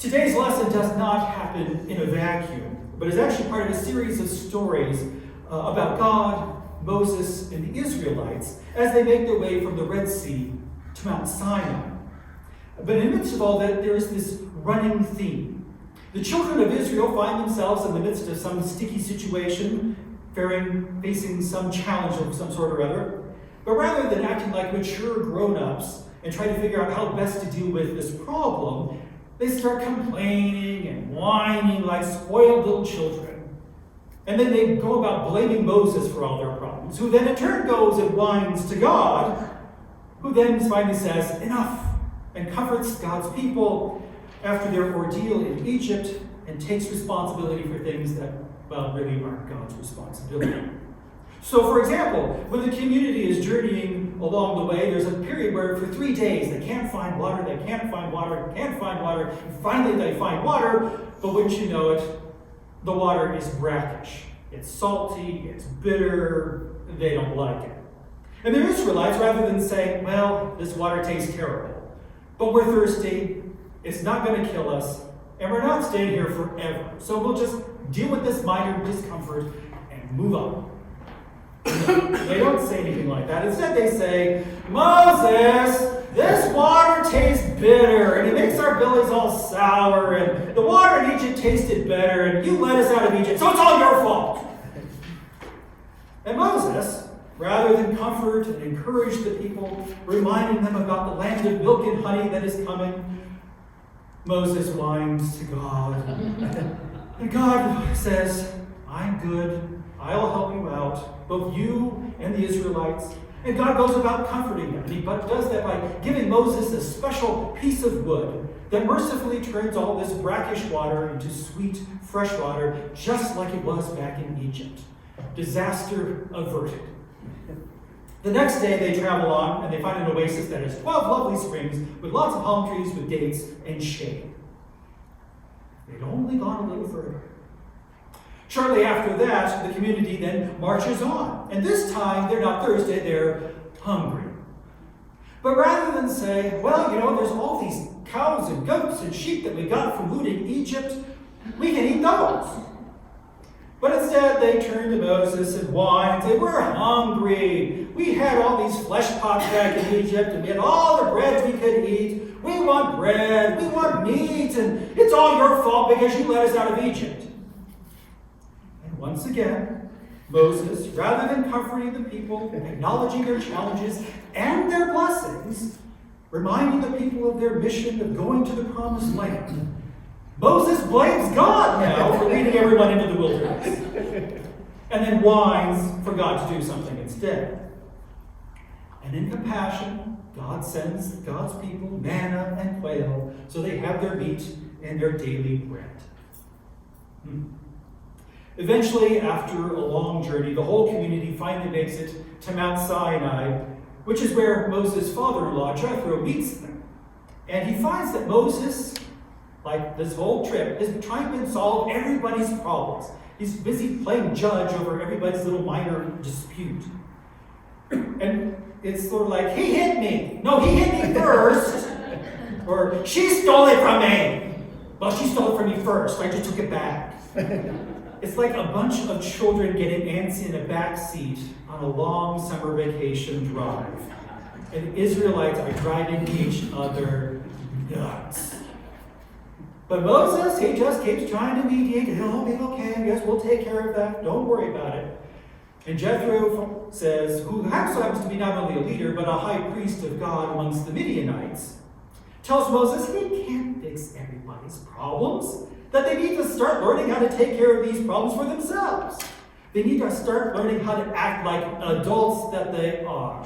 Today's lesson does not happen in a vacuum, but is actually part of a series of stories about God, Moses, and the Israelites as they make their way from the Red Sea to Mount Sinai. But in the midst of all that, there is this running theme. The children of Israel find themselves in the midst of some sticky situation, facing some challenge of some sort or other. But rather than acting like mature grown-ups and try to figure out how best to deal with this problem, they start complaining and whining like spoiled little children. And then they go about blaming Moses for all their problems, who then in turn goes and whines to God, who then finally says, enough, and comforts God's people after their ordeal in Egypt and takes responsibility for things that, well, really aren't God's responsibility. So, for example, when the community is journeying along the way, there's a period where for 3 days they can't find water, and finally they find water, but wouldn't you know it, the water is brackish. It's salty, it's bitter, they don't like it. And the Israelites, rather than saying, well, this water tastes terrible, but we're thirsty, it's not going to kill us, and we're not staying here forever, so we'll just deal with this minor discomfort and move on. They don't say anything like that. Instead, they say, Moses, this water tastes bitter, and it makes our bellies all sour, and the water in Egypt tasted better, and you let us out of Egypt, so it's all your fault. And Moses, rather than comfort and encourage the people, reminding them about the land of milk and honey that is coming, Moses whines to God. And God says, I'm good. I'll help you out, both you and the Israelites. And God goes about comforting them. And he does that by giving Moses a special piece of wood that mercifully turns all this brackish water into sweet, fresh water, just like it was back in Egypt. Disaster averted. The next day they travel on and they find an oasis that has 12 lovely springs with lots of palm trees with dates and shade. They'd only gone a little further. Shortly after that, the community then marches on. And this time, they're not thirsty, they're hungry. But rather than say, well, there's all these cows and goats and sheep that we got from looting Egypt, we can eat those. But instead, they turn to Moses and whine and say, we're hungry. We had all these flesh pots back in Egypt, and we had all the bread we could eat. We want bread, we want meat, and it's all your fault because you let us out of Egypt. Once again, Moses, rather than comforting the people, acknowledging their challenges and their blessings, reminding the people of their mission of going to the promised land, Moses blames God now for leading everyone into the wilderness, and then whines for God to do something instead. And in compassion, God sends God's people manna and quail so they have their meat and their daily bread. Eventually, after a long journey, the whole community finally makes it to Mount Sinai, which is where Moses' father-in-law, Jethro, meets them. And he finds that Moses, like this whole trip, is trying to solve everybody's problems. He's busy playing judge over everybody's little minor dispute. And it's sort of like, he hit me. No, he hit me first. Or, she stole it from me. Well, she stole it from me first. I just took it back. It's like a bunch of children getting antsy in a back seat on a long summer vacation drive. And Israelites are driving each other nuts. But Moses, he just keeps trying to mediate. It'll be okay. Yes, we'll take care of that. Don't worry about it. And Jethro says, who happens to be not only a leader, but a high priest of God amongst the Midianites, tells Moses he can't fix everybody's problems. That they need to start learning how to take care of these problems for themselves. They need to start learning how to act like adults that they are.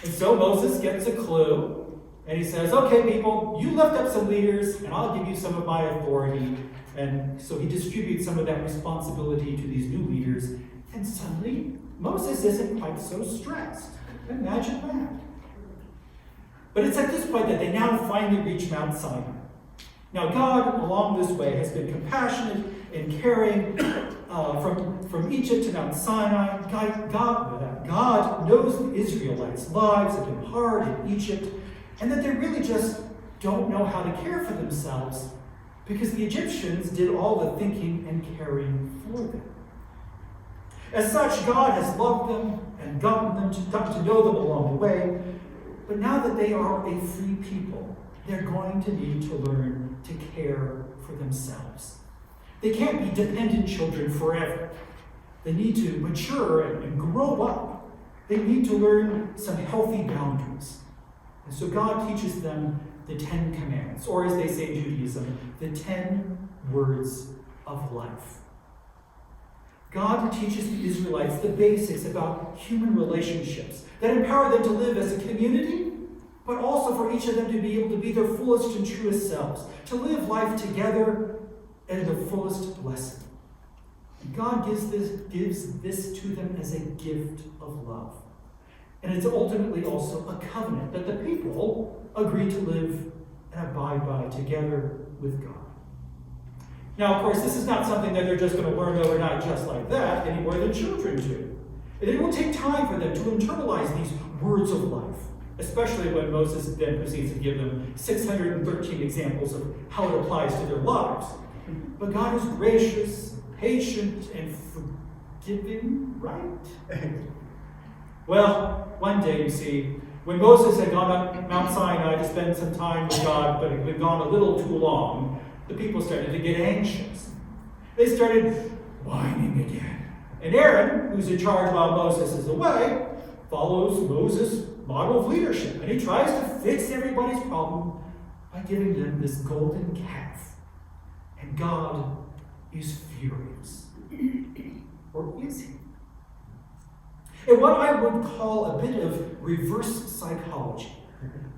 And so Moses gets a clue, and he says, okay, people, you lift up some leaders, and I'll give you some of my authority. And so he distributes some of that responsibility to these new leaders, and suddenly Moses isn't quite so stressed. Imagine that. But it's at this point that they now finally reach Mount Sinai. Now, God, along this way, has been compassionate in carrying from Egypt to Mount Sinai. God knows the Israelites' lives have been hard in Egypt, and that they're really just don't know how to care for themselves because the Egyptians did all the thinking and caring for them. As such, God has loved them and gotten to know them along the way, but now that they are a free people, they're going to need to learn to care for themselves. They can't be dependent children forever. They need to mature and grow up. They need to learn some healthy boundaries. And so God teaches them the 10 Commandments, or as they say in Judaism, the 10 words of life. God teaches the Israelites the basics about human relationships that empower them to live as a community, but also for each of them to be able to be their fullest and truest selves, to live life together in the fullest blessing. And God gives this to them as a gift of love. And it's ultimately also a covenant that the people agree to live and abide by together with God. Now, of course, this is not something that they're just going to learn overnight just like that, any more than children do. And it will take time for them to internalize these words of life, especially when Moses then proceeds to give them 613 examples of how it applies to their lives. But God is gracious, patient, and forgiving, right? Well, one day, you see, when Moses had gone up Mount Sinai to spend some time with God, but it had gone a little too long, the people started to get anxious. They started whining again. And Aaron, who's in charge while Moses is away, follows Moses' model of leadership. And he tries to fix everybody's problem by giving them this golden calf. And God is furious. Or is he? In what I would call a bit of reverse psychology,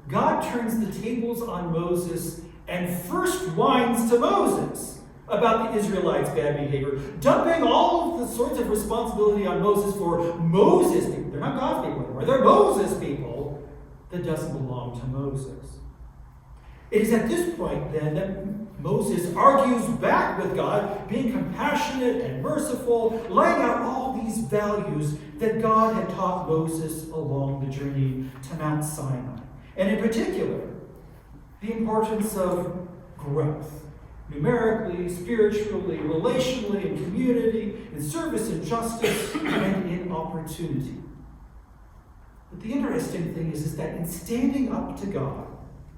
God turns the tables on Moses and first whines to Moses about the Israelites' bad behavior, dumping all of the sorts of responsibility on Moses for Moses people. They're not God's people anymore. They're Moses people that doesn't belong to Moses. It is at this point, then, that Moses argues back with God, being compassionate and merciful, laying out all these values that God had taught Moses along the journey to Mount Sinai. And in particular, the importance of growth, numerically, spiritually, relationally, in community, in service and justice, and in opportunity. But the interesting thing is that in standing up to God,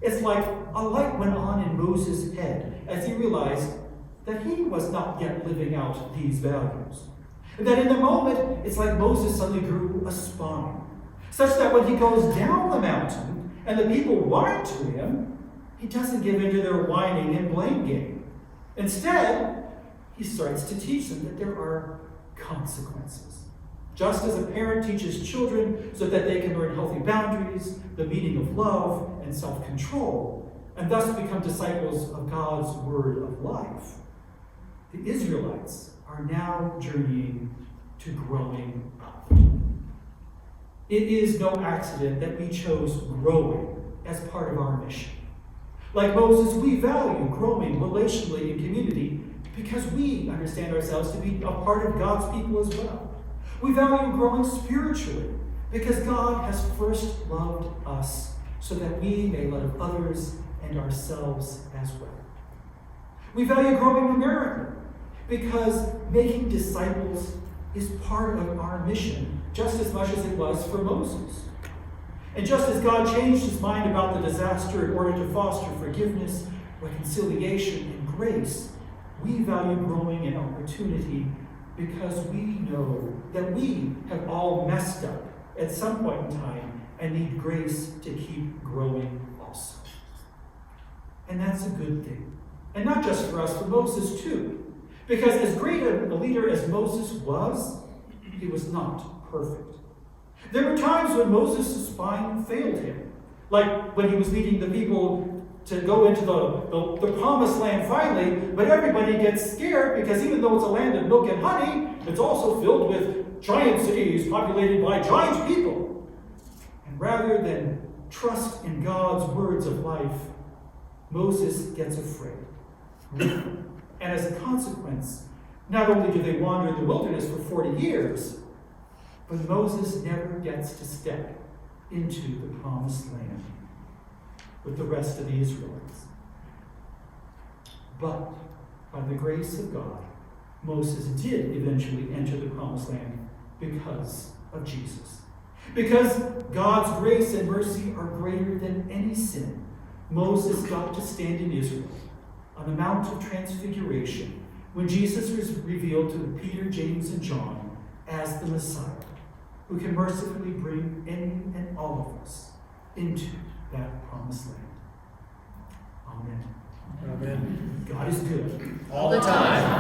it's like a light went on in Moses' head as he realized that he was not yet living out these values. And that in the moment, it's like Moses suddenly grew a spine, such that when he goes down the mountain and the people whine to him, he doesn't give in to their whining and blame game. Instead, he starts to teach them that there are consequences. Just as a parent teaches children so that they can learn healthy boundaries, the meaning of love, and self-control, and thus become disciples of God's word of life, the Israelites are now journeying to growing up. It is no accident that we chose growing as part of our mission. Like Moses, we value growing relationally in community because we understand ourselves to be a part of God's people as well. We value growing spiritually because God has first loved us so that we may love others and ourselves as well. We value growing numerically because making disciples is part of our mission just as much as it was for Moses. And just as God changed his mind about the disaster in order to foster forgiveness, reconciliation, and grace, we value growing in opportunity because we know that we have all messed up at some point in time and need grace to keep growing also. And that's a good thing. And not just for us, for Moses too. Because as great a leader as Moses was, he was not perfect. There were times when Moses' spine failed him. Like when he was leading the people to go into the promised land finally, but everybody gets scared because even though it's a land of milk and honey, it's also filled with giant cities populated by giant people. And rather than trust in God's words of life, Moses gets afraid. And as a consequence, not only do they wander in the wilderness for 40 years, but Moses never gets to step into the promised land. with the rest of the Israelites. But by the grace of God, Moses did eventually enter the promised land because of Jesus. Because God's grace and mercy are greater than any sin, Moses got to stand in Israel on the Mount of Transfiguration when Jesus was revealed to Peter, James, and John as the Messiah, who can mercifully bring any and all of us into that promised land. Amen. Amen. God is good. All the time.